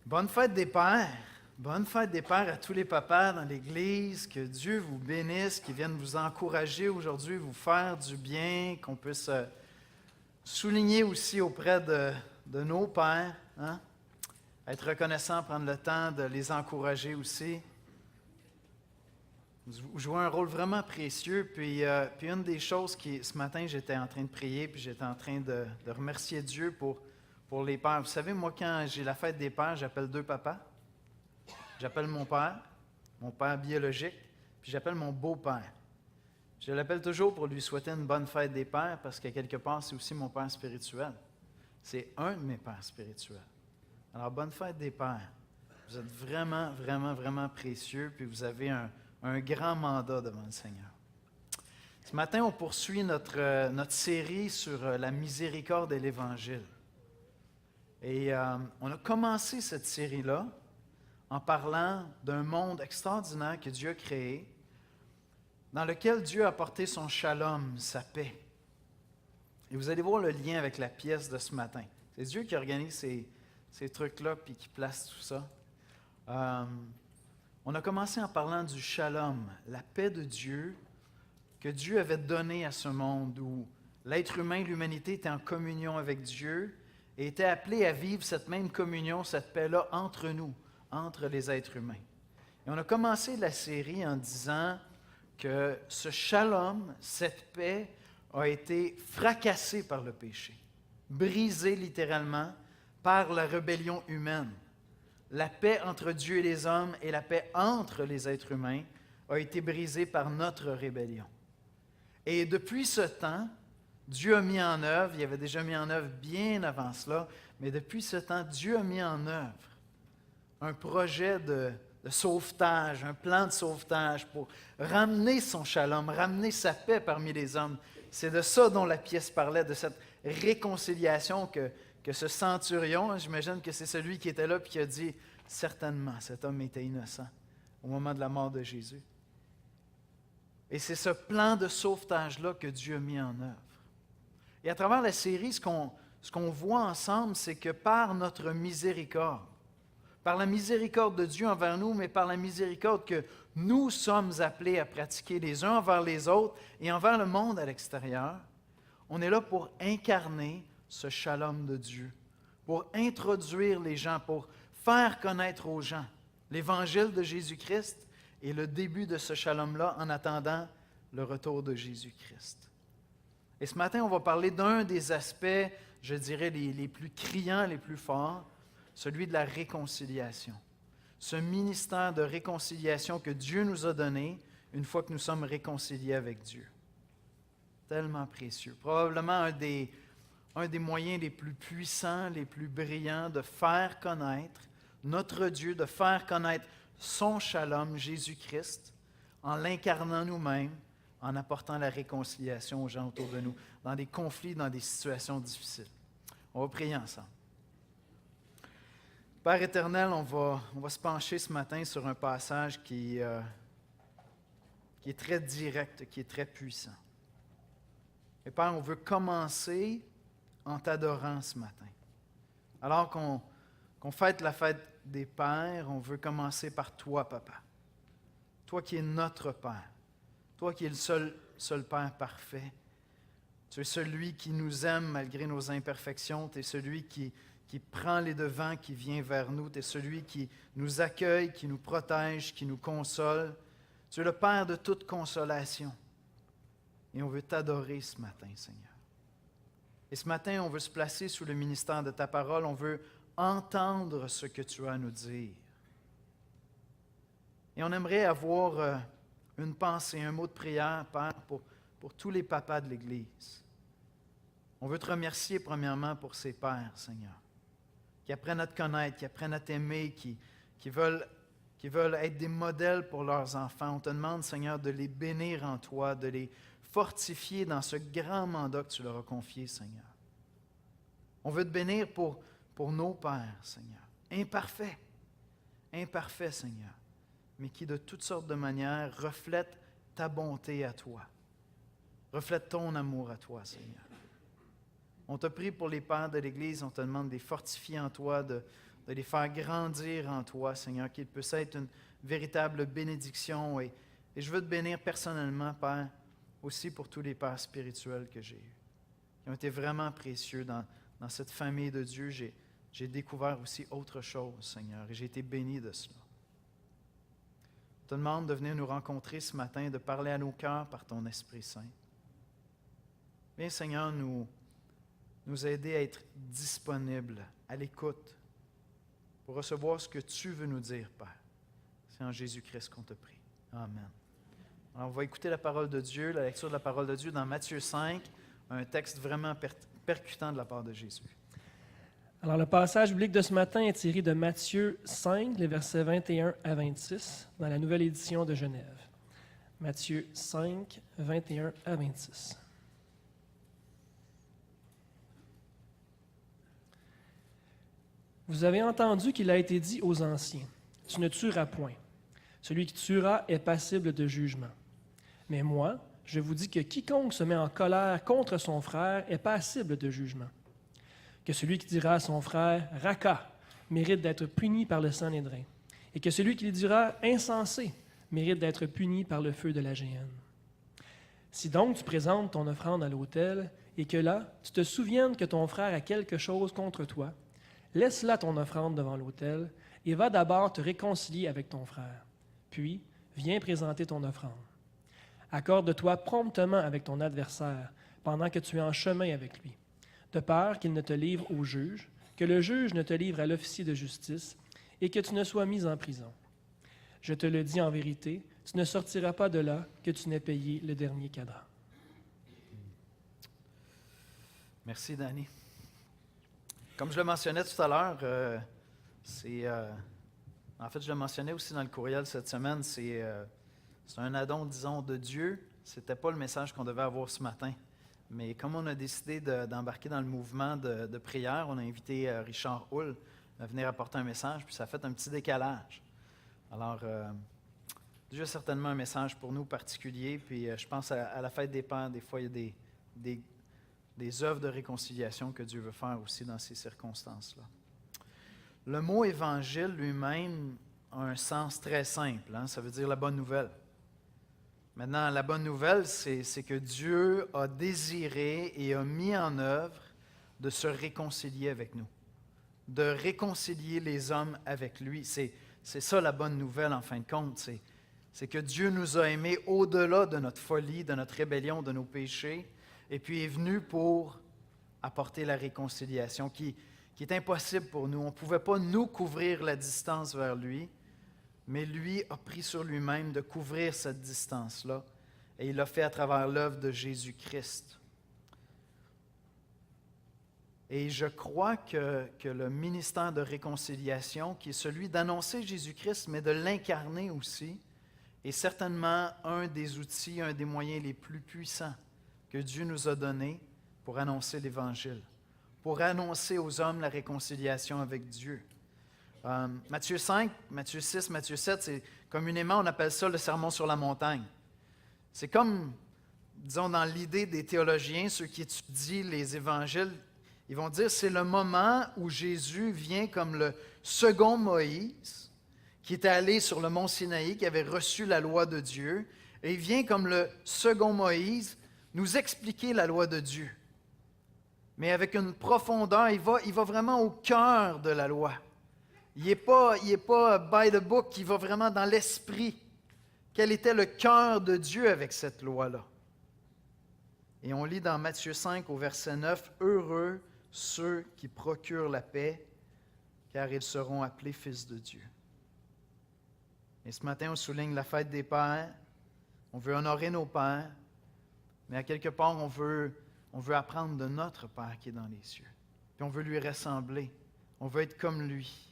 Bonne fête des pères. Bonne fête des pères à tous les papas dans l'Église. Que Dieu vous bénisse, qu'il vienne vous encourager aujourd'hui, vous faire du bien, qu'on puisse souligner aussi auprès de nos pères. Hein? Être reconnaissant, prendre le temps de les encourager aussi. Vous jouez un rôle vraiment précieux. Puis une des choses ce matin, j'étais en train de prier, puis j'étais en train de remercier Dieu pour les pères. Vous savez, moi, quand j'ai la fête des pères, j'appelle deux papas. J'appelle mon père biologique, puis j'appelle mon beau-père. Je l'appelle toujours pour lui souhaiter une bonne fête des pères, parce que quelque part, c'est aussi mon père spirituel. C'est un de mes pères spirituels. Alors, bonne fête des pères. Vous êtes vraiment, vraiment, vraiment précieux, puis vous avez un grand mandat devant le Seigneur. Ce matin, on poursuit notre série sur la miséricorde et l'Évangile. Et on a commencé cette série-là en parlant d'un monde extraordinaire que Dieu a créé, dans lequel Dieu a apporté son shalom, sa paix. Et vous allez voir le lien avec la pièce de ce matin. C'est Dieu qui organise ces trucs-là puis qui place tout ça. On a commencé en parlant du shalom, la paix de Dieu que Dieu avait donnée à ce monde où l'être humain, l'humanité était en communion avec Dieu et était appelé à vivre cette même communion, cette paix-là entre nous, entre les êtres humains. Et on a commencé la série en disant que ce shalom, cette paix, a été fracassé par le péché, brisé littéralement par la rébellion humaine. La paix entre Dieu et les hommes et la paix entre les êtres humains a été brisée par notre rébellion. Et depuis ce temps, Dieu a mis en œuvre, il avait déjà mis en œuvre bien avant cela, mais depuis ce temps, Dieu a mis en œuvre un projet de sauvetage, un plan de sauvetage pour ramener son shalom, ramener sa paix parmi les hommes. C'est de ça dont la pièce parlait, de cette réconciliation que ce centurion, j'imagine que c'est celui qui était là et qui a dit « Certainement, cet homme était innocent au moment de la mort de Jésus. » Et c'est ce plan de sauvetage-là que Dieu a mis en œuvre. Et à travers la série, ce qu'on voit ensemble, c'est que par notre miséricorde, par la miséricorde de Dieu envers nous, mais par la miséricorde que nous sommes appelés à pratiquer les uns envers les autres et envers le monde à l'extérieur, on est là pour incarner ce shalom de Dieu, pour introduire les gens, pour faire connaître aux gens l'évangile de Jésus-Christ et le début de ce shalom-là en attendant le retour de Jésus-Christ. Et ce matin, on va parler d'un des aspects, je dirais, les plus criants, les plus forts, celui de la réconciliation. Ce ministère de réconciliation que Dieu nous a donné une fois que nous sommes réconciliés avec Dieu. Tellement précieux. Probablement un des moyens les plus puissants, les plus brillants de faire connaître notre Dieu, de faire connaître son shalom, Jésus-Christ, en l'incarnant nous-mêmes, en apportant la réconciliation aux gens autour de nous, dans des conflits, dans des situations difficiles. On va prier ensemble. Père éternel, on va se pencher ce matin sur un passage qui est très direct, qui est très puissant. Et Père, on veut commencer en t'adorant ce matin. Alors qu'on fête la fête des pères, on veut commencer par toi, Papa. Toi qui es notre Père. Toi qui es le seul Père parfait. Tu es celui qui nous aime malgré nos imperfections. Tu es celui qui prend les devants, qui vient vers nous. Tu es celui qui nous accueille, qui nous protège, qui nous console. Tu es le Père de toute consolation. Et on veut t'adorer ce matin, Seigneur. Et ce matin, on veut se placer sous le ministère de ta parole. On veut entendre ce que tu as à nous dire. Et on aimerait avoir une pensée, un mot de prière, Père, pour tous les papas de l'Église. On veut te remercier premièrement pour ces pères, Seigneur, qui apprennent à te connaître, qui apprennent à t'aimer, qui veulent être des modèles pour leurs enfants. On te demande, Seigneur, de les bénir en toi, de les fortifier dans ce grand mandat que tu leur as confié, Seigneur. On veut te bénir pour nos pères, Seigneur, imparfaits, Seigneur, mais qui de toutes sortes de manières reflètent ta bonté à toi, reflètent ton amour à toi, Seigneur. On te prie pour les pères de l'Église, on te demande de les fortifier en toi, de de les faire grandir en toi, Seigneur, qu'ils puissent être une véritable bénédiction. Et je veux te bénir personnellement, Père, aussi pour tous les pères spirituels que j'ai eus, qui ont été vraiment précieux dans cette famille de Dieu. J'ai découvert aussi autre chose, Seigneur, et j'ai été béni de cela. Je te demande de venir nous rencontrer ce matin, de parler à nos cœurs par ton Esprit Saint. Viens, Seigneur, nous aider à être disponibles, à l'écoute, pour recevoir ce que tu veux nous dire, Père. C'est en Jésus-Christ qu'on te prie. Amen. Alors, on va écouter la parole de Dieu, la lecture de la parole de Dieu dans Matthieu 5, un texte vraiment percutant de la part de Jésus. Alors, le passage biblique de ce matin est tiré de Matthieu 5, les versets 21 à 26, dans la nouvelle édition de Genève. Matthieu 5, 21 à 26. Vous avez entendu qu'il a été dit aux anciens, « Tu ne tueras point. Celui qui tuera est passible de jugement. Mais moi, je vous dis que quiconque se met en colère contre son frère est passible de jugement. Que celui qui dira à son frère « Raka » mérite d'être puni par le Sanhédrin, et que celui qui lui dira « Insensé » mérite d'être puni par le feu de la géhenne. Si donc tu présentes ton offrande à l'autel, et que là, tu te souviennes que ton frère a quelque chose contre toi, laisse là ton offrande devant l'autel, et va d'abord te réconcilier avec ton frère. Puis, viens présenter ton offrande. Accorde-toi promptement avec ton adversaire, pendant que tu es en chemin avec lui, de peur qu'il ne te livre au juge, que le juge ne te livre à l'officier de justice, et que tu ne sois mis en prison. Je te le dis en vérité, tu ne sortiras pas de là que tu n'aies payé le dernier cadran. Merci, Danny. Comme je le mentionnais tout à l'heure, en fait, je le mentionnais aussi dans le courriel cette semaine, c'est un addon, disons, de Dieu. Ce n'était pas le message qu'on devait avoir ce matin. Mais comme on a décidé d'embarquer dans le mouvement de prière, on a invité Richard Hull à venir apporter un message, puis ça a fait un petit décalage. Alors, Dieu a certainement un message pour nous particulier, puis je pense à la fête des Pères, des fois, il y a des œuvres de réconciliation que Dieu veut faire aussi dans ces circonstances-là. Le mot « évangile » lui-même a un sens très simple, hein? Ça veut dire la bonne nouvelle. Maintenant, la bonne nouvelle, c'est que Dieu a désiré et a mis en œuvre de se réconcilier avec nous, de réconcilier les hommes avec lui. C'est ça la bonne nouvelle en fin de compte, c'est que Dieu nous a aimés au-delà de notre folie, de notre rébellion, de nos péchés, et puis est venu pour apporter la réconciliation qui est impossible pour nous. On ne pouvait pas nous couvrir la distance vers lui, mais lui a pris sur lui-même de couvrir cette distance-là, et il l'a fait à travers l'œuvre de Jésus-Christ. Et je crois que le ministère de réconciliation, qui est celui d'annoncer Jésus-Christ, mais de l'incarner aussi, est certainement un des outils, un des moyens les plus puissants que Dieu nous a donnés pour annoncer l'Évangile, pour annoncer aux hommes la réconciliation avec Dieu. Matthieu 5, Matthieu 6, Matthieu 7, c'est communément, on appelle ça le sermon sur la montagne. C'est comme, disons, dans l'idée des théologiens, ceux qui étudient les évangiles, ils vont dire c'est le moment où Jésus vient comme le second Moïse, qui était allé sur le mont Sinaï, qui avait reçu la loi de Dieu, et il vient comme le second Moïse nous expliquer la loi de Dieu. Mais avec une profondeur, il va vraiment au cœur de la loi. Il n'est pas by the book, il va vraiment dans l'esprit. Quel était le cœur de Dieu avec cette loi-là? Et on lit dans Matthieu 5 au verset 9, « Heureux ceux qui procurent la paix, car ils seront appelés fils de Dieu. » Et ce matin, on souligne la fête des pères. On veut honorer nos pères, mais à quelque part, on veut apprendre de notre Père qui est dans les cieux. Puis on veut lui ressembler. On veut être comme lui.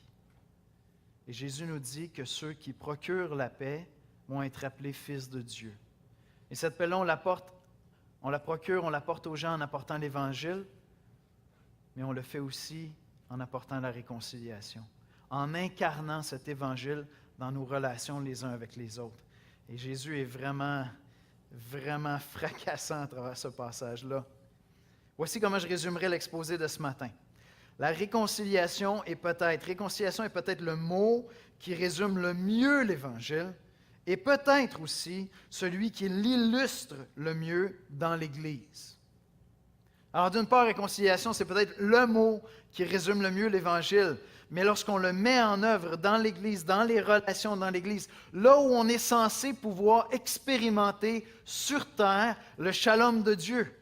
Et Jésus nous dit que ceux qui procurent la paix vont être appelés fils de Dieu. Et cette paix-là, on la procure, on la porte aux gens en apportant l'Évangile, mais on le fait aussi en apportant la réconciliation, en incarnant cet Évangile dans nos relations les uns avec les autres. Et Jésus est vraiment, vraiment fracassant à travers ce passage-là. Voici comment je résumerai l'exposé de ce matin. La réconciliation est peut-être le mot qui résume le mieux l'Évangile et peut-être aussi celui qui l'illustre le mieux dans l'Église. Alors d'une part, réconciliation, c'est peut-être le mot qui résume le mieux l'Évangile, mais lorsqu'on le met en œuvre dans l'Église, dans les relations dans l'Église, là où on est censé pouvoir expérimenter sur terre le shalom de Dieu,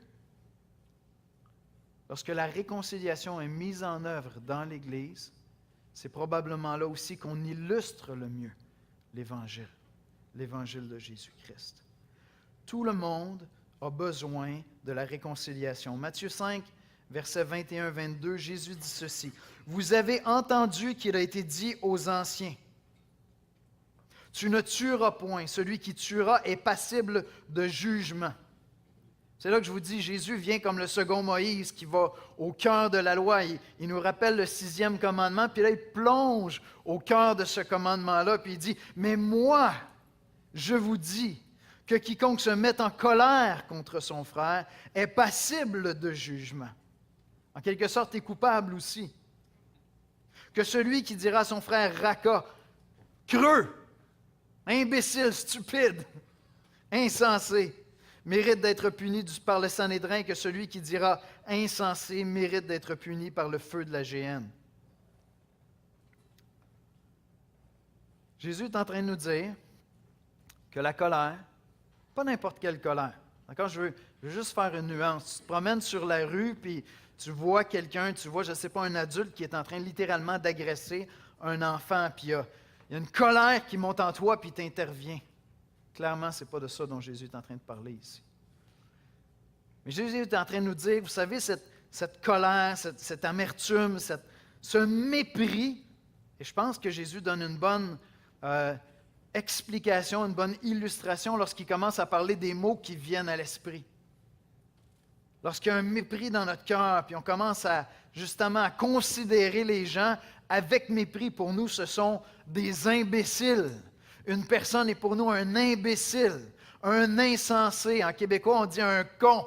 lorsque la réconciliation est mise en œuvre dans l'Église, c'est probablement là aussi qu'on illustre le mieux l'Évangile, l'Évangile de Jésus-Christ. Tout le monde a besoin de la réconciliation. Matthieu 5, versets 21-22, Jésus dit ceci. « Vous avez entendu qu'il a été dit aux anciens, « Tu ne tueras point, celui qui tuera est passible de jugement. » C'est là que je vous dis, Jésus vient comme le second Moïse qui va au cœur de la loi. Il nous rappelle le 6e commandement, puis là, il plonge au cœur de ce commandement-là, puis il dit, « Mais moi, je vous dis que quiconque se met en colère contre son frère est passible de jugement. » En quelque sorte, est coupable aussi. Que celui qui dira à son frère raca, creux, imbécile, stupide, insensé, mérite d'être puni par le Sanhédrin, que celui qui dira insensé mérite d'être puni par le feu de la géhenne. Jésus est en train de nous dire que la colère, pas n'importe quelle colère. D'accord? Je veux juste faire une nuance. Tu te promènes sur la rue, puis tu vois quelqu'un, tu vois, je ne sais pas, un adulte qui est en train littéralement d'agresser un enfant, puis il y a une colère qui monte en toi, puis t'intervient. Clairement, ce n'est pas de ça dont Jésus est en train de parler ici. Mais Jésus est en train de nous dire, vous savez, cette colère, cette amertume, ce mépris, et je pense que Jésus donne une bonne explication, une bonne illustration lorsqu'il commence à parler des mots qui viennent à l'esprit. Lorsqu'il y a un mépris dans notre cœur, puis on commence justement à considérer les gens avec mépris, pour nous, ce sont des imbéciles. Une personne est pour nous un imbécile, un insensé. En québécois, on dit un con.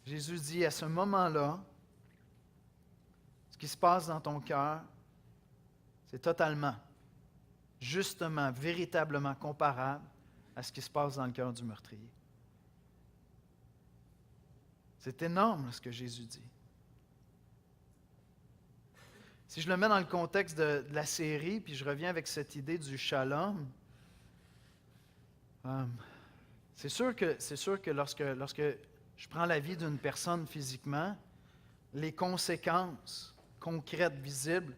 Jésus dit, à ce moment-là, ce qui se passe dans ton cœur, c'est totalement, justement, véritablement comparable à ce qui se passe dans le cœur du meurtrier. C'est énorme ce que Jésus dit. Si je le mets dans le contexte de la série, puis je reviens avec cette idée du shalom, c'est sûr que lorsque je prends la vie d'une personne physiquement, les conséquences concrètes, visibles,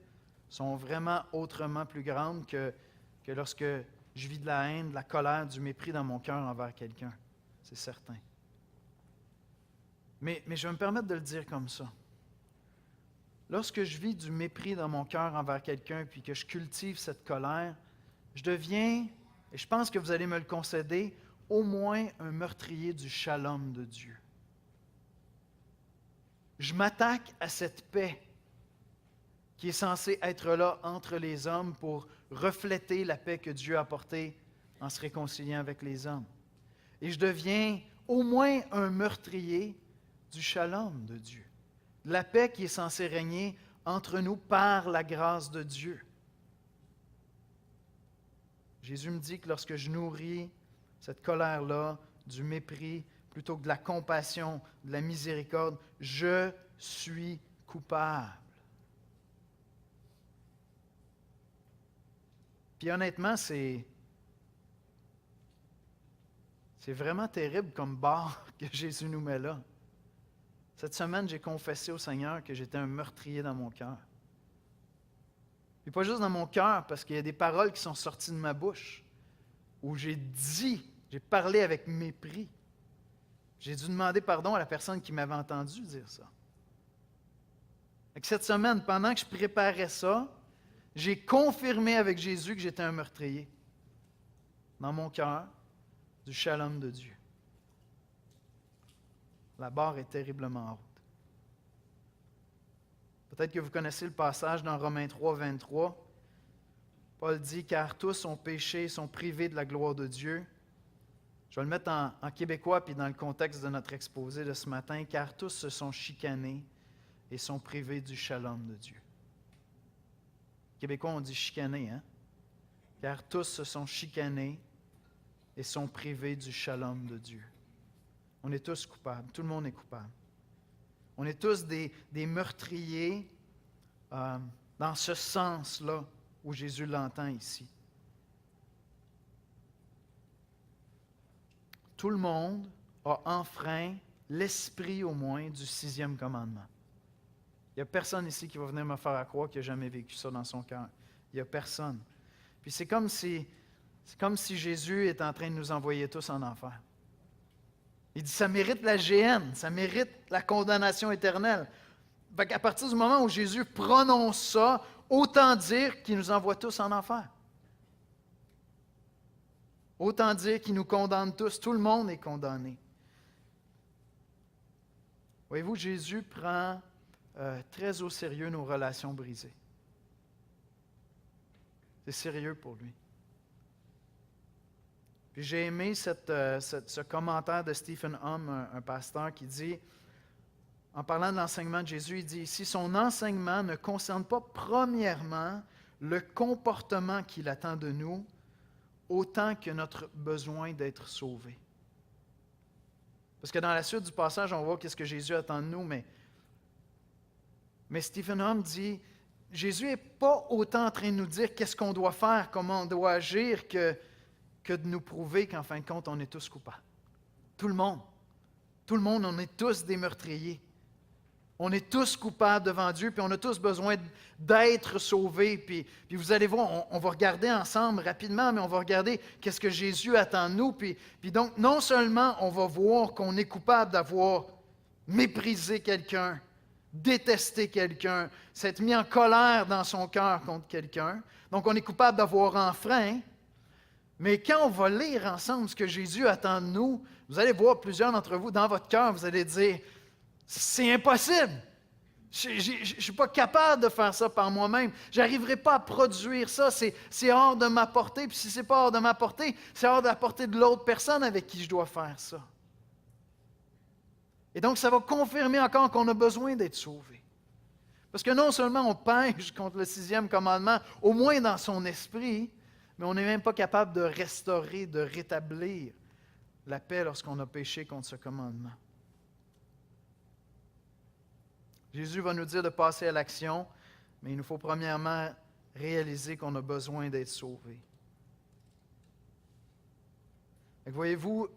sont vraiment autrement plus grandes que lorsque je vis de la haine, de la colère, du mépris dans mon cœur envers quelqu'un. C'est certain. Mais je vais me permettre de le dire comme ça. Lorsque je vis du mépris dans mon cœur envers quelqu'un, puis que je cultive cette colère, je deviens, et je pense que vous allez me le concéder, au moins un meurtrier du shalom de Dieu. Je m'attaque à cette paix qui est censée être là entre les hommes pour refléter la paix que Dieu a apportée en se réconciliant avec les hommes. Et je deviens au moins un meurtrier du shalom de Dieu. La paix qui est censée régner entre nous par la grâce de Dieu. Jésus me dit que lorsque je nourris cette colère-là, du mépris, plutôt que de la compassion, de la miséricorde, je suis coupable. Puis honnêtement, c'est vraiment terrible comme barre que Jésus nous met là. Cette semaine, j'ai confessé au Seigneur que j'étais un meurtrier dans mon cœur. Et pas juste dans mon cœur, parce qu'il y a des paroles qui sont sorties de ma bouche, où j'ai parlé avec mépris. J'ai dû demander pardon à la personne qui m'avait entendu dire ça. Et cette semaine, pendant que je préparais ça, j'ai confirmé avec Jésus que j'étais un meurtrier. Dans mon cœur, du shalom de Dieu. La barre est terriblement haute. Peut-être que vous connaissez le passage dans Romains 3, 23. Paul dit, « Car tous ont péché et sont privés de la gloire de Dieu. » Je vais le mettre en québécois puis dans le contexte de notre exposé de ce matin. « Car tous se sont chicanés et sont privés du shalom de Dieu. Les Québécois, on dit chicaner, hein? Car tous se sont chicanés et sont privés du shalom de Dieu. On est tous coupables, tout le monde est coupable. On est tous des meurtriers dans ce sens-là où Jésus l'entend ici. Tout le monde a enfreint l'esprit au moins du 6e commandement. Il n'y a personne ici qui va venir me faire croire qu'il n'a jamais vécu ça dans son cœur. Il n'y a personne. Puis c'est comme si Jésus est en train de nous envoyer tous en enfer. Il dit, ça mérite la géhenne, ça mérite la condamnation éternelle. À partir du moment où Jésus prononce ça, autant dire qu'il nous envoie tous en enfer. Autant dire qu'il nous condamne tous. Tout le monde est condamné. Voyez-vous, Jésus prend très au sérieux nos relations brisées. C'est sérieux pour lui. Puis j'ai aimé ce commentaire de Stephen Hum, un pasteur, qui dit, en parlant de l'enseignement de Jésus, il dit ici, son enseignement ne concerne pas premièrement le comportement qu'il attend de nous, autant que notre besoin d'être sauvé. Parce que dans la suite du passage, on voit qu'est-ce que Jésus attend de nous, mais Stephen Hum dit, Jésus n'est pas autant en train de nous dire qu'est-ce qu'on doit faire, comment on doit agir, que de nous prouver qu'en fin de compte, on est tous coupables. Tout le monde. Tout le monde, on est tous des meurtriers. On est tous coupables devant Dieu, puis on a tous besoin d'être sauvés. Puis vous allez voir, on va regarder ensemble rapidement, mais on va regarder qu'est-ce que Jésus attend de nous. Puis donc, non seulement on va voir qu'on est coupable d'avoir méprisé quelqu'un, détesté quelqu'un, s'être mis en colère dans son cœur contre quelqu'un. Donc, on est coupable d'avoir enfreint. Mais quand on va lire ensemble ce que Jésus attend de nous, vous allez voir plusieurs d'entre vous, dans votre cœur, vous allez dire, c'est impossible. Je ne suis pas capable de faire ça par moi-même. Je n'arriverai pas à produire ça. C'est hors de ma portée. Puis si ce n'est pas hors de ma portée, c'est hors de la portée de l'autre personne avec qui je dois faire ça. Et donc, ça va confirmer encore qu'on a besoin d'être sauvé. Parce que non seulement on pêche contre le 6e commandement, au moins dans son esprit, mais on n'est même pas capable de restaurer, de rétablir la paix lorsqu'on a péché contre ce commandement. Jésus va nous dire de passer à l'action, mais il nous faut premièrement réaliser qu'on a besoin d'être sauvés. Voyez-vous,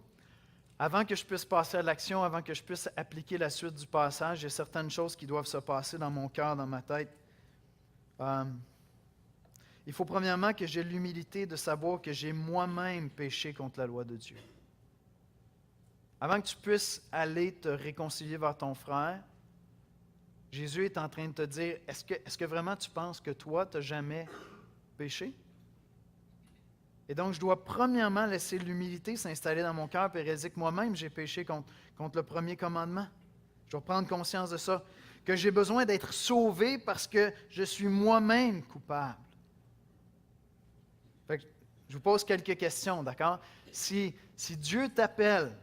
avant que je puisse passer à l'action, avant que je puisse appliquer la suite du passage, il y a certaines choses qui doivent se passer dans mon cœur, dans ma tête. Il faut premièrement que j'ai l'humilité de savoir que j'ai moi-même péché contre la loi de Dieu. Avant que tu puisses aller te réconcilier vers ton frère, Jésus est en train de te dire, est-ce que vraiment tu penses que toi, tu n'as jamais péché? Et donc, je dois premièrement laisser l'humilité s'installer dans mon cœur et réaliser que moi-même, j'ai péché contre le premier commandement. Je dois prendre conscience de ça, que j'ai besoin d'être sauvé parce que je suis moi-même coupable. Fait que je vous pose quelques questions, d'accord? Si Dieu t'appelle,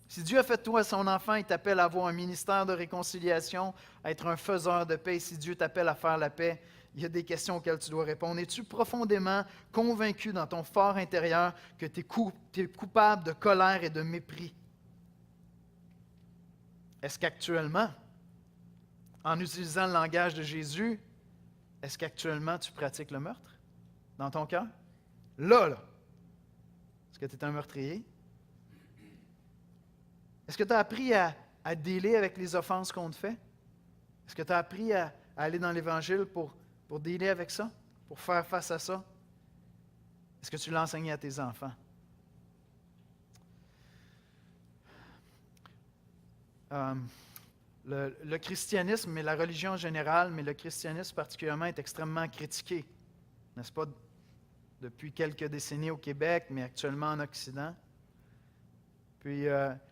si Dieu a fait de toi son enfant, il t'appelle à avoir un ministère de réconciliation, à être un faiseur de paix, si Dieu t'appelle à faire la paix, il y a des questions auxquelles tu dois répondre. Es-tu profondément convaincu dans ton fort intérieur que tu es coupable de colère et de mépris? Est-ce qu'actuellement, en utilisant le langage de Jésus, est-ce qu'actuellement tu pratiques le meurtre dans ton cœur? Là. Est-ce que tu es un meurtrier? Est-ce que tu as appris à dealer avec les offenses qu'on te fait? Est-ce que tu as appris à aller dans l'Évangile pour dealer avec ça? Pour faire face à ça? Est-ce que tu l'as enseigné à tes enfants? Le christianisme et la religion en général, mais le christianisme particulièrement, est extrêmement critiqué, n'est-ce pas, depuis quelques décennies au Québec, mais actuellement en Occident. Puis,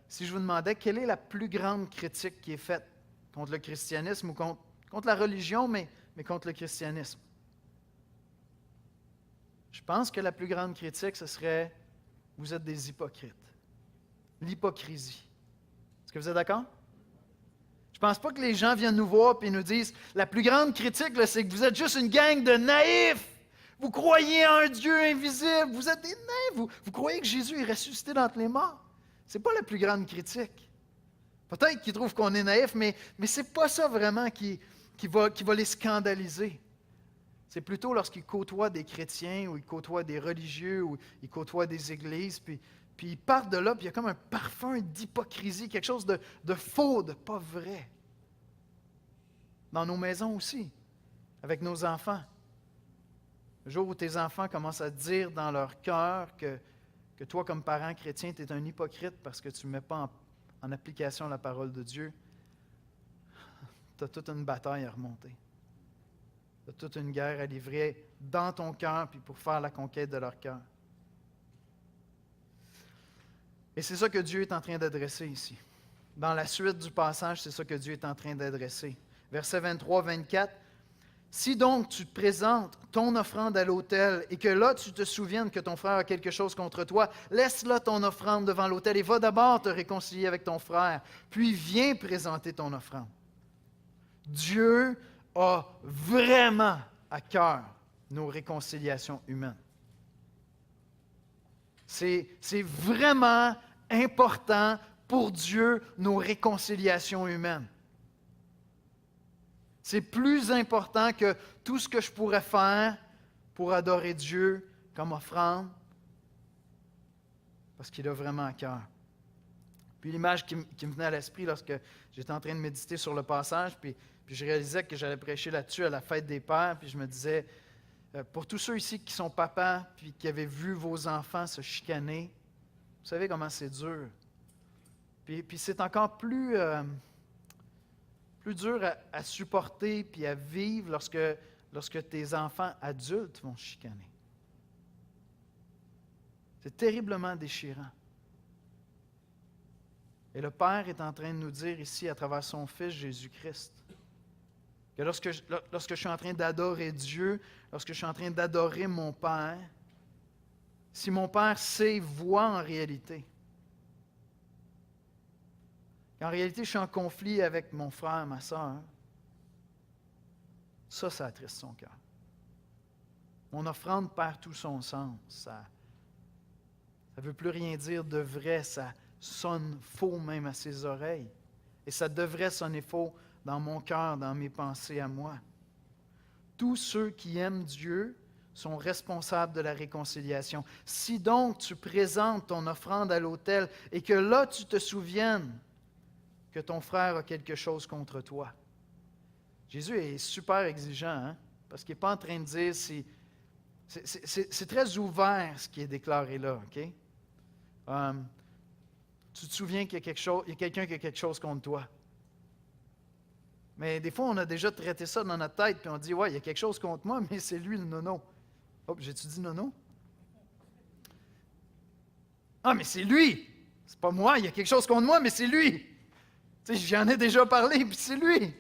si je vous demandais quelle est la plus grande critique qui est faite contre le christianisme ou contre la religion, mais contre le christianisme, je pense que la plus grande critique, ce serait « vous êtes des hypocrites ». L'hypocrisie. Est-ce que vous êtes d'accord? Je pense pas que les gens viennent nous voir et nous disent « La plus grande critique, là, c'est que vous êtes juste une gang de naïfs. Vous croyez en un Dieu invisible. Vous êtes des naïfs. Vous croyez que Jésus est ressuscité d'entre les morts. » Ce n'est pas la plus grande critique. Peut-être qu'ils trouvent qu'on est naïf, mais ce n'est pas ça vraiment qui va les scandaliser. C'est plutôt lorsqu'ils côtoient des chrétiens ou ils côtoient des religieux ou ils côtoient des églises, puis ils partent de là, puis il y a comme un parfum d'hypocrisie, quelque chose de faux, de pas vrai. Dans nos maisons aussi, avec nos enfants. Le jour où tes enfants commencent à dire dans leur cœur que toi, comme parent chrétien, tu es un hypocrite parce que tu ne mets pas en application la parole de Dieu, tu as toute une bataille à remonter. Tu as toute une guerre à livrer dans ton cœur puis pour faire la conquête de leur cœur. Et c'est ça que Dieu est en train d'adresser ici. Dans la suite du passage, c'est ça que Dieu est en train d'adresser. Versets 23-24. « Si donc tu te présentes ton offrande à l'autel et que là tu te souviennes que ton frère a quelque chose contre toi, laisse là ton offrande devant l'autel et va d'abord te réconcilier avec ton frère, puis viens présenter ton offrande. » Dieu a vraiment à cœur nos réconciliations humaines. C'est vraiment important pour Dieu, nos réconciliations humaines. C'est plus important que tout ce que je pourrais faire pour adorer Dieu comme offrande, parce qu'il a vraiment à cœur. Puis l'image qui me venait à l'esprit lorsque j'étais en train de méditer sur le passage, puis je réalisais que j'allais prêcher là-dessus à la fête des pères, puis je me disais, pour tous ceux ici qui sont papas, puis qui avaient vu vos enfants se chicaner, vous savez comment c'est dur. Puis c'est encore plus dur à supporter puis à vivre lorsque tes enfants adultes vont se chicaner. C'est terriblement déchirant. Et le Père est en train de nous dire ici, à travers son Fils Jésus-Christ, que lorsque je suis en train d'adorer Dieu, lorsque je suis en train d'adorer mon Père, si mon Père sait, voit en réalité, qu'en réalité je suis en conflit avec mon frère, ma soeur, ça attriste son cœur. Mon offrande perd tout son sens. Ça ne veut plus rien dire de vrai, ça sonne faux même à ses oreilles. Et ça devrait sonner faux dans mon cœur, dans mes pensées à moi. Tous ceux qui aiment Dieu sont responsables de la réconciliation. Si donc tu présentes ton offrande à l'autel et que là tu te souviennes que ton frère a quelque chose contre toi. Jésus est super exigeant, hein? Parce qu'il n'est pas en train de dire si... C'est très ouvert ce qui est déclaré là, OK? Tu te souviens qu'il y a quelqu'un qui a quelque chose contre toi. Mais des fois, on a déjà traité ça dans notre tête, puis on dit, ouais, il y a quelque chose contre moi, mais c'est lui le nono. Oh, j'ai-tu dit nono? Ah, mais c'est lui! C'est pas moi, il y a quelque chose contre moi, mais c'est lui! Tu sais, j'en ai déjà parlé, puis c'est lui!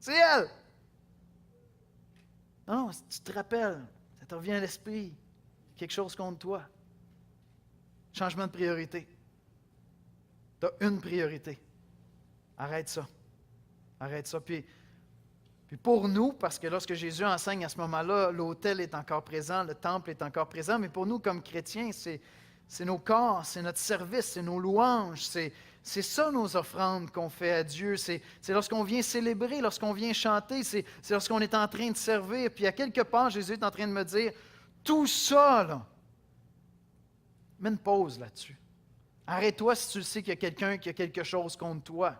C'est elle! Non, si tu te rappelles, ça te revient à l'esprit, quelque chose contre toi. Changement de priorité. Tu as une priorité. Arrête ça. Arrête ça. Puis pour nous, parce que lorsque Jésus enseigne à ce moment-là, l'autel est encore présent, le temple est encore présent, mais pour nous, comme chrétiens, c'est nos corps, c'est notre service, c'est nos louanges, c'est ça nos offrandes qu'on fait à Dieu. C'est lorsqu'on vient célébrer, lorsqu'on vient chanter, c'est lorsqu'on est en train de servir. Puis à quelque part, Jésus est en train de me dire, tout ça, là, mets une pause là-dessus. Arrête-toi si tu sais qu'il y a quelqu'un qui a quelque chose contre toi.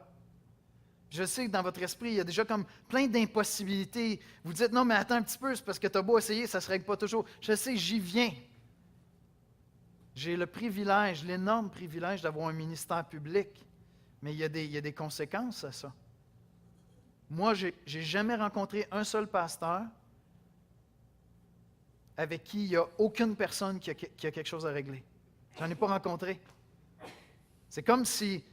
Je sais que dans votre esprit, il y a déjà comme plein d'impossibilités. Vous dites, non, mais attends un petit peu, c'est parce que tu as beau essayer, ça ne se règle pas toujours. Je sais, j'y viens. J'ai le privilège, l'énorme privilège d'avoir un ministère public, mais il y a des conséquences à ça. Moi, je n'ai jamais rencontré un seul pasteur avec qui il n'y a aucune personne qui a quelque chose à régler. Je n'en ai pas rencontré. C'est comme si,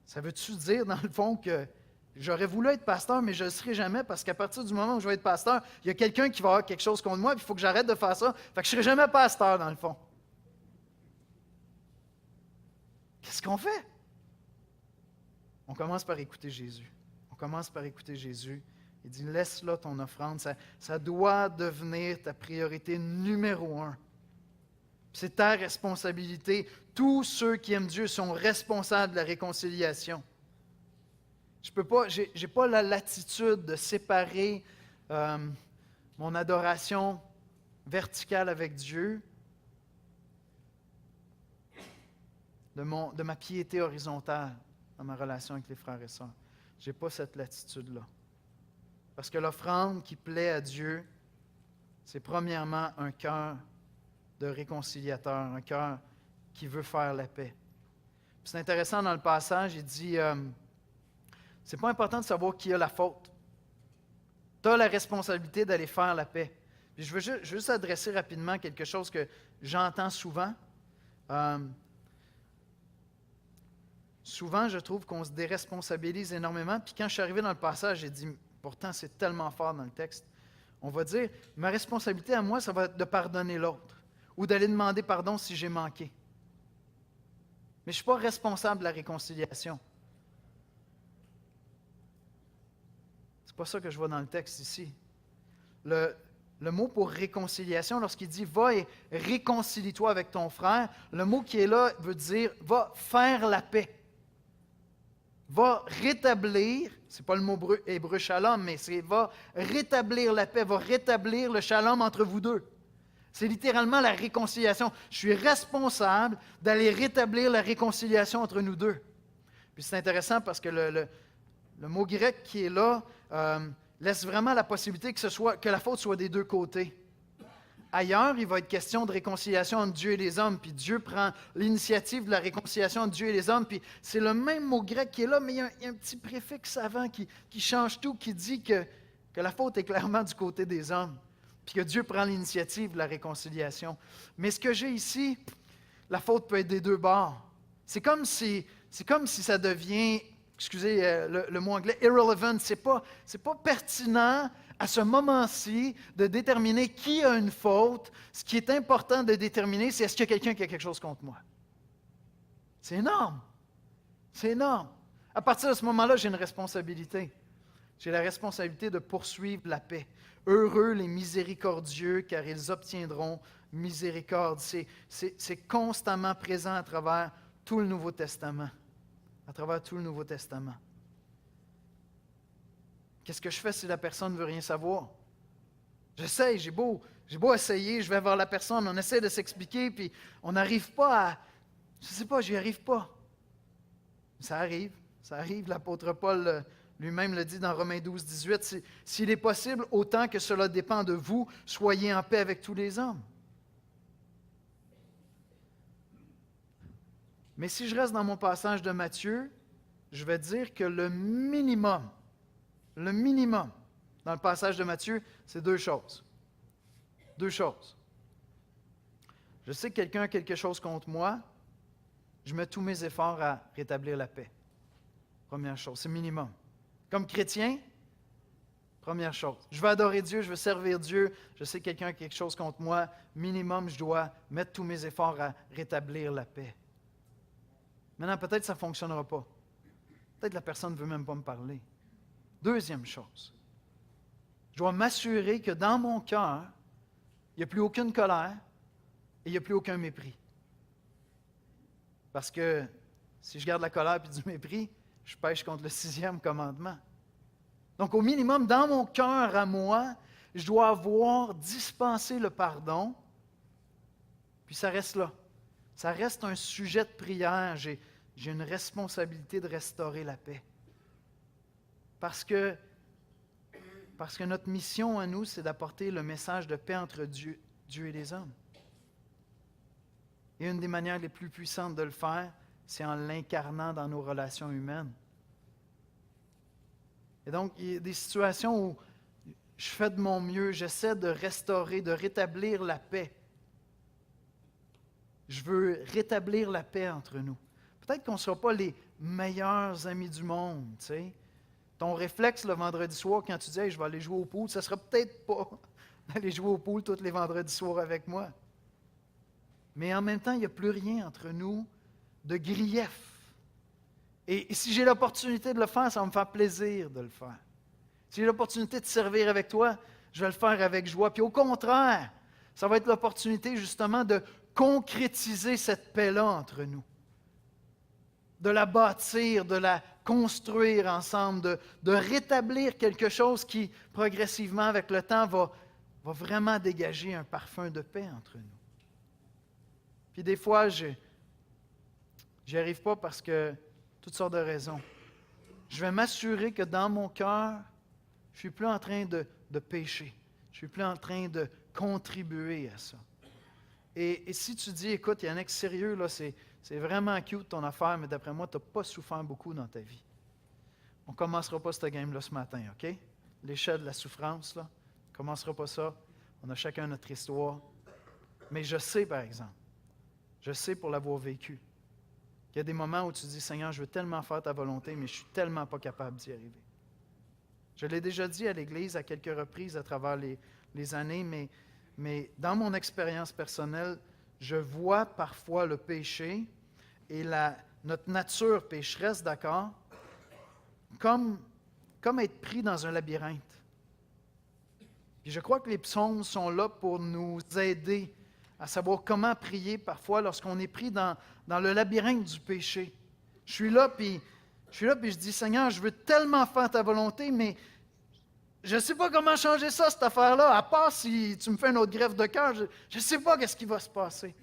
ça veut-tu dire dans le fond que j'aurais voulu être pasteur, mais je ne le serai jamais parce qu'à partir du moment où je vais être pasteur, il y a quelqu'un qui va avoir quelque chose contre moi, puis il faut que j'arrête de faire ça. Fait que je ne serai jamais pasteur dans le fond. Qu'est-ce qu'on fait? On commence par écouter Jésus. On commence par écouter Jésus. Il dit, laisse là ton offrande. Ça doit devenir ta priorité numéro 1. C'est ta responsabilité. Tous ceux qui aiment Dieu sont responsables de la réconciliation. Je n'ai pas la latitude de séparer mon adoration verticale avec Dieu de ma piété horizontale dans ma relation avec les frères et sœurs. Je n'ai pas cette latitude-là. Parce que l'offrande qui plaît à Dieu, c'est premièrement un cœur de réconciliateur, un cœur qui veut faire la paix. Puis c'est intéressant dans le passage, il dit, c'est pas important de savoir qui a la faute. Tu as la responsabilité d'aller faire la paix. Puis je veux juste adresser rapidement quelque chose que j'entends souvent. Souvent, je trouve qu'on se déresponsabilise énormément. Puis quand je suis arrivé dans le passage, j'ai dit, pourtant c'est tellement fort dans le texte, on va dire, ma responsabilité à moi, ça va être de pardonner l'autre ou d'aller demander pardon si j'ai manqué. Mais je ne suis pas responsable de la réconciliation. Ce n'est pas ça que je vois dans le texte ici. Le mot pour réconciliation, lorsqu'il dit « va et réconcilie-toi avec ton frère », le mot qui est là veut dire « va faire la paix ». Va rétablir, ce n'est pas le mot hébreu shalom, mais c'est va rétablir la paix, va rétablir le shalom entre vous deux. C'est littéralement la réconciliation. Je suis responsable d'aller rétablir la réconciliation entre nous deux. Puis c'est intéressant parce que le mot grec qui est là laisse vraiment la possibilité que la faute soit des deux côtés. Ailleurs, il va être question de réconciliation entre Dieu et les hommes, puis Dieu prend l'initiative de la réconciliation entre Dieu et les hommes, puis c'est le même mot grec qui est là, mais il y a un petit préfixe avant qui change tout, qui dit que la faute est clairement du côté des hommes, puis que Dieu prend l'initiative de la réconciliation. Mais ce que j'ai ici, la faute peut être des deux bords. C'est comme si ça devient, excusez le mot anglais, irrelevant, c'est pas pertinent à ce moment-ci de déterminer qui a une faute. Ce qui est important de déterminer, c'est est-ce qu'il y a quelqu'un qui a quelque chose contre moi. C'est énorme. C'est énorme. À partir de ce moment-là, j'ai une responsabilité. J'ai la responsabilité de poursuivre la paix. Heureux les miséricordieux, car ils obtiendront miséricorde. C'est constamment présent à travers tout le Nouveau Testament. À travers tout le Nouveau Testament. Qu'est-ce que je fais si la personne ne veut rien savoir? J'essaie, j'ai beau essayer, je vais voir la personne, on essaie de s'expliquer, puis on n'arrive pas à... Je ne sais pas, j'y arrive pas. Ça arrive. L'apôtre Paul lui-même le dit dans Romains 12, 18. S'il est possible, autant que cela dépend de vous, soyez en paix avec tous les hommes. Mais si je reste dans mon passage de Matthieu, je vais dire que le minimum dans le passage de Matthieu, c'est deux choses. Deux choses. Je sais que quelqu'un a quelque chose contre moi, je mets tous mes efforts à rétablir la paix. Première chose, c'est minimum. Comme chrétien, première chose. Je veux adorer Dieu, je veux servir Dieu, je sais que quelqu'un a quelque chose contre moi, minimum, je dois mettre tous mes efforts à rétablir la paix. Maintenant, peut-être que ça ne fonctionnera pas. Peut-être que la personne ne veut même pas me parler. Deuxième chose, je dois m'assurer que dans mon cœur, il n'y a plus aucune colère et il n'y a plus aucun mépris. Parce que si je garde la colère et du mépris, je pêche contre le 6e commandement. Donc au minimum, dans mon cœur à moi, je dois avoir dispensé le pardon, puis ça reste là. Ça reste un sujet de prière. J'ai une responsabilité de restaurer la paix. Parce que notre mission à nous, c'est d'apporter le message de paix entre Dieu et les hommes. Et une des manières les plus puissantes de le faire, c'est en l'incarnant dans nos relations humaines. Et donc, il y a des situations où je fais de mon mieux, j'essaie de restaurer, de rétablir la paix. Je veux rétablir la paix entre nous. Peut-être qu'on ne sera pas les meilleurs amis du monde, tu sais. Ton réflexe le vendredi soir, quand tu dis hey, « je vais aller jouer au pool », ça ne sera peut-être pas d'aller jouer au pool tous les vendredis soirs avec moi. Mais en même temps, il n'y a plus rien entre nous de grief. Et si j'ai l'opportunité de le faire, ça va me faire plaisir de le faire. Si j'ai l'opportunité de servir avec toi, je vais le faire avec joie. Puis au contraire, ça va être l'opportunité justement de concrétiser cette paix-là entre nous. De la bâtir, de la construire ensemble, de rétablir quelque chose qui, progressivement, avec le temps, va vraiment dégager un parfum de paix entre nous. Puis des fois, je n'y arrive pas parce que toutes sortes de raisons. Je vais m'assurer que dans mon cœur, je ne suis plus en train de pécher. Je ne suis plus en train de contribuer à ça. Et si tu dis, écoute, Yannick, sérieux, là, c'est vraiment cute ton affaire, mais d'après moi, tu n'as pas souffert beaucoup dans ta vie. On ne commencera pas cette game-là ce matin, OK? L'échelle de la souffrance, là, on ne commencera pas ça. On a chacun notre histoire. Mais je sais, par exemple, je sais pour l'avoir vécu, qu'il y a des moments où tu dis, Seigneur, je veux tellement faire ta volonté, mais je ne suis tellement pas capable d'y arriver. Je l'ai déjà dit à l'Église à quelques reprises à travers les années, mais dans mon expérience personnelle, je vois parfois le péché et notre nature pécheresse, d'accord, comme être pris dans un labyrinthe. Puis je crois que les psaumes sont là pour nous aider à savoir comment prier parfois lorsqu'on est pris dans le labyrinthe du péché. Je suis là, puis je dis, Seigneur, je veux tellement faire ta volonté, mais je ne sais pas comment changer ça, cette affaire-là, à part si tu me fais une autre greffe de cœur, je ne sais pas ce qui va se passer.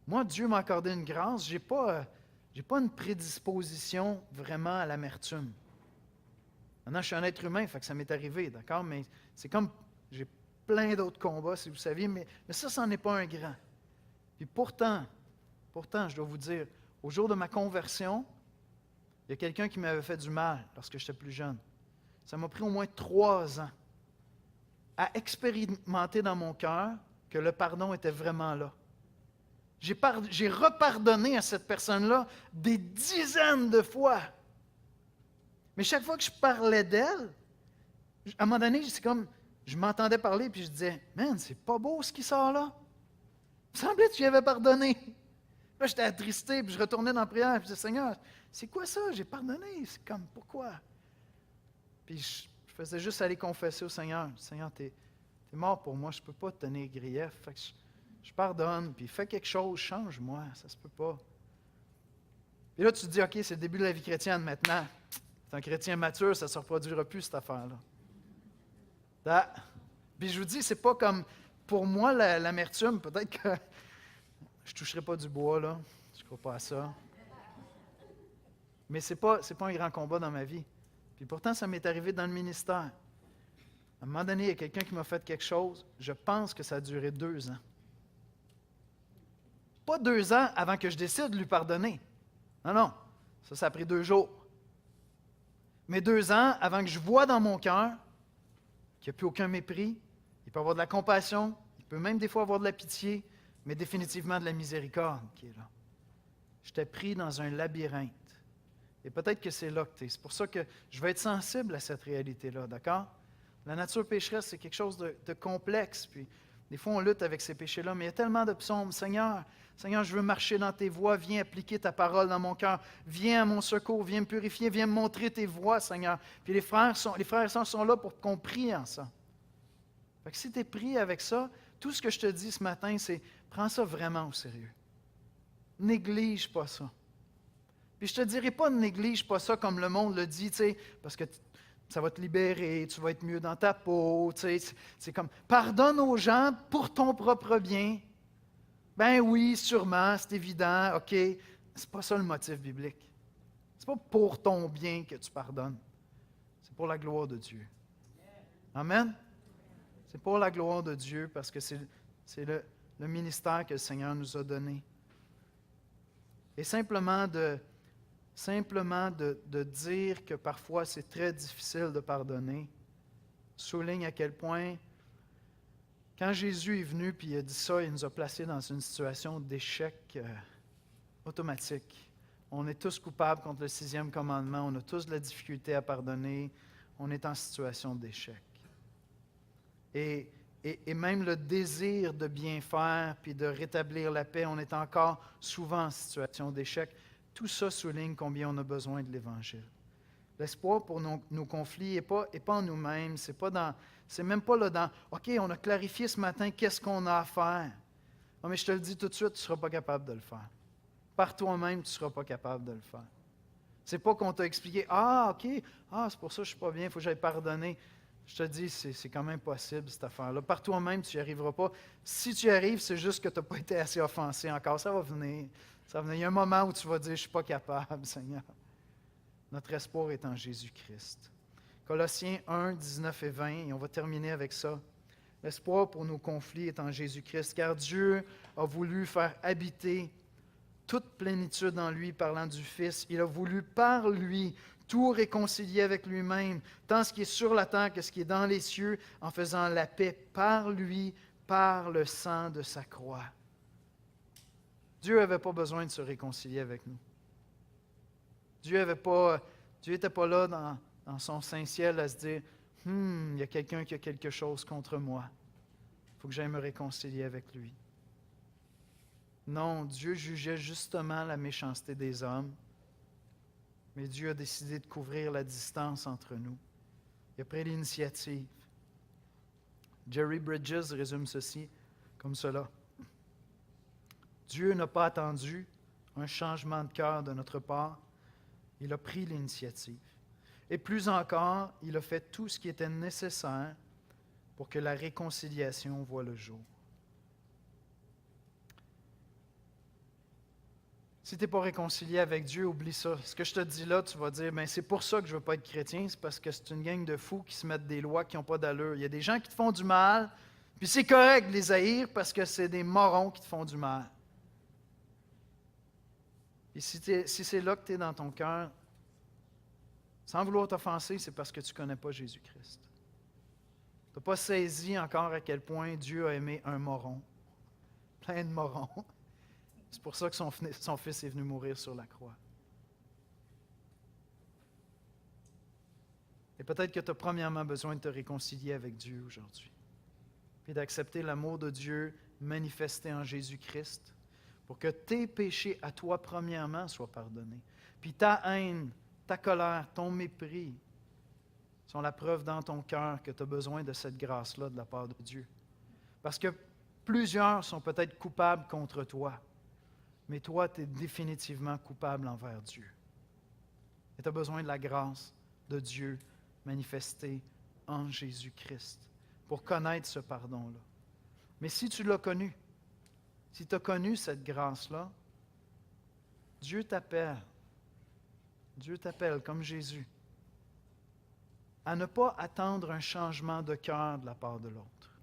Moi, Dieu m'a accordé une grâce, je n'ai pas une prédisposition vraiment à l'amertume. Maintenant, je suis un être humain, fait que ça m'est arrivé, d'accord? Mais c'est comme, j'ai plein d'autres combats, si vous saviez, mais ça, c'en est pas un grand. Puis pourtant, je dois vous dire, au jour de ma conversion, il y a quelqu'un qui m'avait fait du mal lorsque j'étais plus jeune. Ça m'a pris au moins 3 ans à expérimenter dans mon cœur que le pardon était vraiment là. J'ai repardonné à cette personne-là des dizaines de fois. Mais chaque fois que je parlais d'elle, à un moment donné, c'est comme, je m'entendais parler, puis je disais, « Man, c'est pas beau ce qui sort là. Il me semblait que tu y avais pardonné. » Là, j'étais attristé, puis je retournais dans la prière, puis je disais, « Seigneur, c'est quoi ça? J'ai pardonné. C'est comme, pourquoi? » Puis je faisais juste aller confesser au Seigneur. « Seigneur, t'es mort pour moi, je ne peux pas te tenir grief. Fait que je pardonne, puis fais quelque chose, change-moi, ça se peut pas. » Et là, tu te dis, OK, c'est le début de la vie chrétienne maintenant. C'est un chrétien mature, ça ne se reproduira plus, cette affaire-là. Puis je vous dis, c'est pas comme, pour moi, l'amertume, peut-être que je ne toucherai pas du bois, là. Je ne crois pas à ça. Mais ce n'est pas un grand combat dans ma vie. Puis pourtant, ça m'est arrivé dans le ministère. À un moment donné, il y a quelqu'un qui m'a fait quelque chose. Je pense que ça a duré 2 ans. Pas 2 ans avant que je décide de lui pardonner. Non. Ça a pris 2 jours. Mais 2 ans avant que je vois dans mon cœur qu'il n'y a plus aucun mépris. Il peut y avoir de la compassion. Il peut même des fois avoir de la pitié. Mais définitivement de la miséricorde qui est là. J'étais pris dans un labyrinthe. Et peut-être que c'est là que tu es. C'est pour ça que je vais être sensible à cette réalité-là, d'accord? La nature pécheresse, c'est quelque chose de complexe. Puis des fois, on lutte avec ces péchés-là, mais il y a tellement de psaumes. Seigneur, je veux marcher dans tes voies. Viens appliquer ta parole dans mon cœur. Viens à mon secours. Viens me purifier. Viens me montrer tes voies, Seigneur. Puis les frères et sœurs sont là pour qu'on prie en ça. Fait que si tu es pris avec ça, tout ce que je te dis ce matin, c'est prends ça vraiment au sérieux. Néglige pas ça. Puis je ne te dirai pas ne néglige pas ça comme le monde le dit, tu sais, parce que ça va te libérer, tu vas être mieux dans ta peau, tu sais. C'est comme, pardonne aux gens pour ton propre bien. Ben oui, sûrement, c'est évident, OK. C'est pas ça le motif biblique. C'est pas pour ton bien que tu pardonnes. C'est pour la gloire de Dieu. Amen? C'est pour la gloire de Dieu parce que c'est le ministère que le Seigneur nous a donné. Et simplement de dire que parfois c'est très difficile de pardonner souligne à quel point, quand Jésus est venu puis il a dit ça, il nous a placés dans une situation d'échec automatique. On est tous coupables contre le 6e commandement, on a tous de la difficulté à pardonner, on est en situation d'échec. Et même le désir de bien faire puis de rétablir la paix, on est encore souvent en situation d'échec Tout ça souligne combien on a besoin de l'Évangile. L'espoir pour nos conflits n'est pas en nous-mêmes, c'est même pas là dans « OK, on a clarifié ce matin qu'est-ce qu'on a à faire. » Non, mais je te le dis tout de suite, tu ne seras pas capable de le faire. Par toi-même, tu ne seras pas capable de le faire. C'est pas qu'on t'a expliqué « Ah, OK, c'est pour ça que je ne suis pas bien, il faut que j'aille pardonner. » Je te dis, c'est quand même possible, cette affaire-là. Par toi-même, tu n'y arriveras pas. Si tu y arrives, c'est juste que tu n'as pas été assez offensé encore. Ça va venir. Ça va venir. Il y a un moment où tu vas dire, je ne suis pas capable, Seigneur. Notre espoir est en Jésus-Christ. Colossiens 1, 19 et 20, et on va terminer avec ça. L'espoir pour nos conflits est en Jésus-Christ, car Dieu a voulu faire habiter toute plénitude en lui, parlant du Fils. Il a voulu par lui tout réconcilier avec lui-même, tant ce qui est sur la terre que ce qui est dans les cieux, en faisant la paix par lui, par le sang de sa croix. Dieu n'avait pas besoin de se réconcilier avec nous. Dieu n'était pas là dans son Saint-Ciel à se dire « il y a quelqu'un qui a quelque chose contre moi. Il faut que j'aille me réconcilier avec lui. » Non, Dieu jugeait justement la méchanceté des hommes, mais Dieu a décidé de couvrir la distance entre nous. Il a pris l'initiative. Jerry Bridges résume ceci comme cela. Dieu n'a pas attendu un changement de cœur de notre part. Il a pris l'initiative. Et plus encore, il a fait tout ce qui était nécessaire pour que la réconciliation voie le jour. Si tu n'es pas réconcilié avec Dieu, oublie ça. Ce que je te dis là, tu vas dire, c'est pour ça que je ne veux pas être chrétien, c'est parce que c'est une gang de fous qui se mettent des lois qui n'ont pas d'allure. Il y a des gens qui te font du mal, puis c'est correct de les haïr parce que c'est des morons qui te font du mal. Et si c'est là que tu es dans ton cœur, sans vouloir t'offenser, c'est parce que tu ne connais pas Jésus-Christ. Tu n'as pas saisi encore à quel point Dieu a aimé un moron, plein de morons. C'est pour ça que son Fils est venu mourir sur la croix. Et peut-être que tu as premièrement besoin de te réconcilier avec Dieu aujourd'hui, puis d'accepter l'amour de Dieu manifesté en Jésus-Christ, pour que tes péchés à toi premièrement soient pardonnés. Puis ta haine, ta colère, ton mépris sont la preuve dans ton cœur que tu as besoin de cette grâce-là de la part de Dieu. Parce que plusieurs sont peut-être coupables contre toi, mais toi, tu es définitivement coupable envers Dieu. Et tu as besoin de la grâce de Dieu manifestée en Jésus-Christ pour connaître ce pardon-là. Mais si tu l'as connu, si tu as connu cette grâce-là, Dieu t'appelle comme Jésus à ne pas attendre un changement de cœur de la part de l'autre.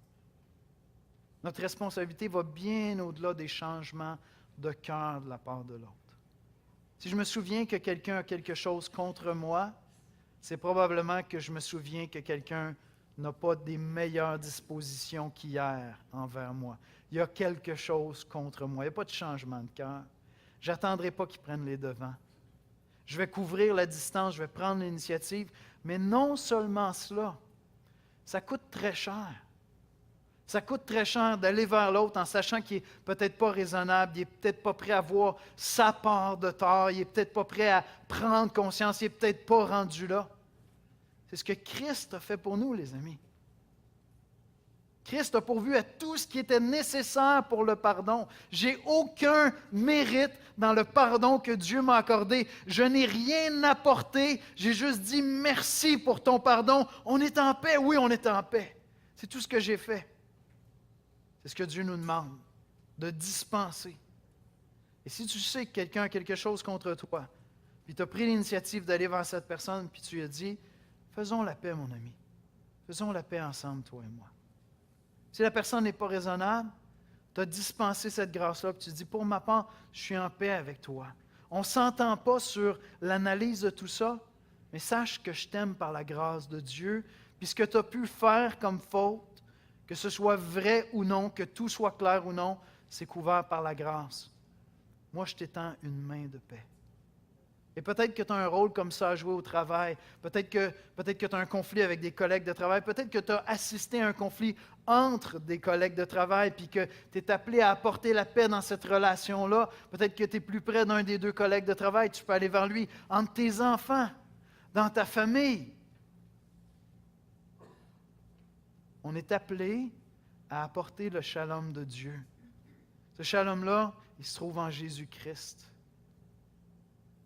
Notre responsabilité va bien au-delà des changements de cœur de la part de l'autre. Si je me souviens que quelqu'un a quelque chose contre moi, c'est probablement que je me souviens que quelqu'un n'a pas des meilleures dispositions qu'hier envers moi. Il y a quelque chose contre moi. Il n'y a pas de changement de cœur. Je n'attendrai pas qu'ils prennent les devants. Je vais couvrir la distance, je vais prendre l'initiative, mais non seulement cela, ça coûte très cher. Ça coûte très cher d'aller vers l'autre en sachant qu'il n'est peut-être pas raisonnable, il n'est peut-être pas prêt à voir sa part de tort, il n'est peut-être pas prêt à prendre conscience, il n'est peut-être pas rendu là. C'est ce que Christ a fait pour nous, les amis. Christ a pourvu à tout ce qui était nécessaire pour le pardon. J'ai aucun mérite dans le pardon que Dieu m'a accordé. Je n'ai rien apporté. J'ai juste dit merci pour ton pardon. On est en paix. Oui, on est en paix. C'est tout ce que j'ai fait. C'est ce que Dieu nous demande, de dispenser. Et si tu sais que quelqu'un a quelque chose contre toi, puis tu as pris l'initiative d'aller vers cette personne, puis tu lui as dit, faisons la paix, mon ami. Faisons la paix ensemble, toi et moi. Si la personne n'est pas raisonnable, tu as dispensé cette grâce-là, puis tu dis, pour ma part, je suis en paix avec toi. On ne s'entend pas sur l'analyse de tout ça, mais sache que je t'aime par la grâce de Dieu, puis ce que tu as pu faire comme faute, que ce soit vrai ou non, que tout soit clair ou non, c'est couvert par la grâce. Moi, je t'étends une main de paix. Et peut-être que tu as un rôle comme ça à jouer au travail. Peut-être que tu as un conflit avec des collègues de travail. Peut-être que tu as assisté à un conflit entre des collègues de travail, puis que tu es appelé à apporter la paix dans cette relation-là. Peut-être que tu es plus près d'un des deux collègues de travail. Tu peux aller vers lui, entre tes enfants, dans ta famille. On est appelé à apporter le shalom de Dieu. Ce shalom-là, il se trouve en Jésus-Christ.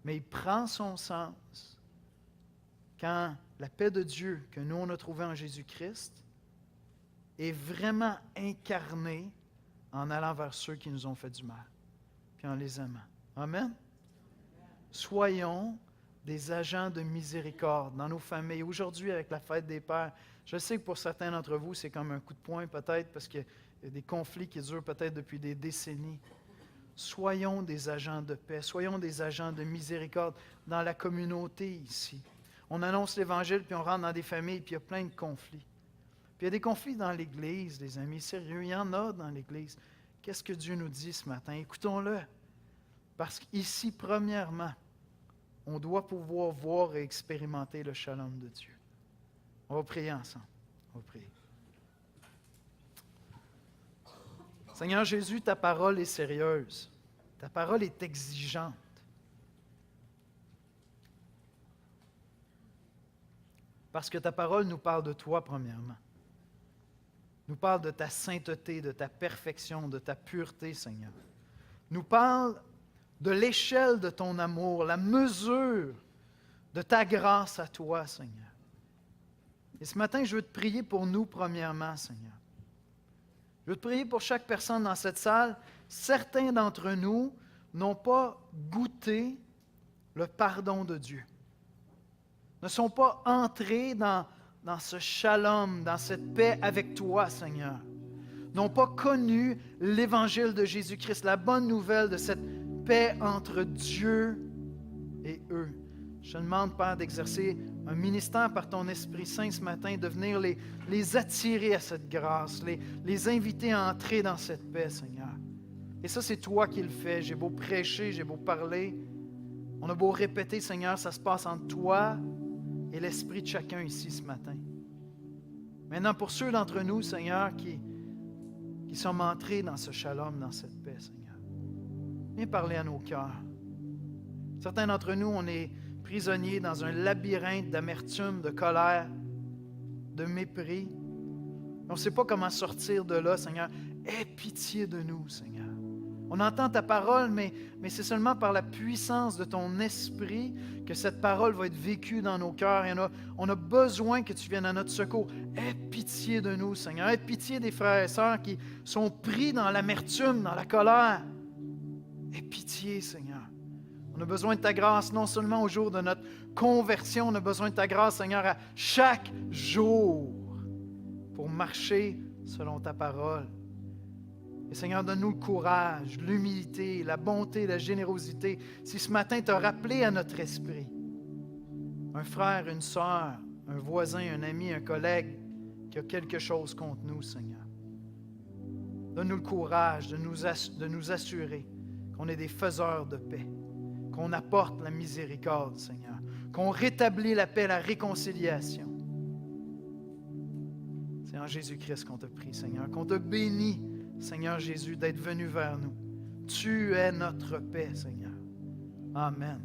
Mais il prend son sens quand la paix de Dieu que nous, on a trouvée en Jésus-Christ est vraiment incarnée en allant vers ceux qui nous ont fait du mal, puis en les aimant. Amen? Soyons des agents de miséricorde dans nos familles. Aujourd'hui, avec la fête des pères, je sais que pour certains d'entre vous, c'est comme un coup de poing peut-être, parce qu'il y a des conflits qui durent peut-être depuis des décennies. Soyons des agents de paix, soyons des agents de miséricorde dans la communauté ici. On annonce l'Évangile, puis on rentre dans des familles, puis il y a plein de conflits. Puis il y a des conflits dans l'Église, les amis, sérieux, il y en a dans l'Église. Qu'est-ce que Dieu nous dit ce matin? Écoutons-le. Parce qu'ici, premièrement, on doit pouvoir voir et expérimenter le shalom de Dieu. On va prier ensemble. On va prier. Seigneur Jésus, ta parole est sérieuse. Ta parole est exigeante. Parce que ta parole nous parle de toi, premièrement. Nous parle de ta sainteté, de ta perfection, de ta pureté, Seigneur. Nous parle de l'échelle de ton amour, la mesure de ta grâce à toi, Seigneur. Et ce matin, je veux te prier pour nous, premièrement, Seigneur. Je veux te prier pour chaque personne dans cette salle. Certains d'entre nous n'ont pas goûté le pardon de Dieu. Ne sont pas entrés dans ce shalom, dans cette paix avec toi, Seigneur. N'ont pas connu l'Évangile de Jésus-Christ, la bonne nouvelle de cette paix entre Dieu et eux. Je te demande, Père, d'exercer un ministère par ton Esprit Saint ce matin, de venir les attirer à cette grâce, les inviter à entrer dans cette paix, Seigneur. Et ça, c'est toi qui le fais. J'ai beau prêcher, j'ai beau parler. On a beau répéter, Seigneur, ça se passe entre toi et l'esprit de chacun ici ce matin. Maintenant, pour ceux d'entre nous, Seigneur, qui sommes entrés dans ce shalom, dans cette paix, Seigneur, viens parler à nos cœurs. Certains d'entre nous, on est prisonniers dans un labyrinthe d'amertume, de colère, de mépris. On ne sait pas comment sortir de là, Seigneur. Aie pitié de nous, Seigneur. On entend ta parole, mais c'est seulement par la puissance de ton esprit que cette parole va être vécue dans nos cœurs. On a besoin que tu viennes à notre secours. Aie pitié de nous, Seigneur. Aie pitié des frères et sœurs qui sont pris dans l'amertume, dans la colère. Aie pitié, Seigneur. On a besoin de ta grâce, non seulement au jour de notre conversion, on a besoin de ta grâce, Seigneur, à chaque jour pour marcher selon ta parole. Et Seigneur, donne-nous le courage, l'humilité, la bonté, la générosité. Si ce matin tu as rappelé à notre esprit un frère, une sœur, un voisin, un ami, un collègue qui a quelque chose contre nous, Seigneur, donne-nous le courage de nous assurer qu'on est des faiseurs de paix, qu'on apporte la miséricorde, Seigneur, qu'on rétablit la paix, la réconciliation. C'est en Jésus-Christ qu'on te prie, Seigneur, qu'on te bénit, Seigneur Jésus, d'être venu vers nous. Tu es notre paix, Seigneur. Amen.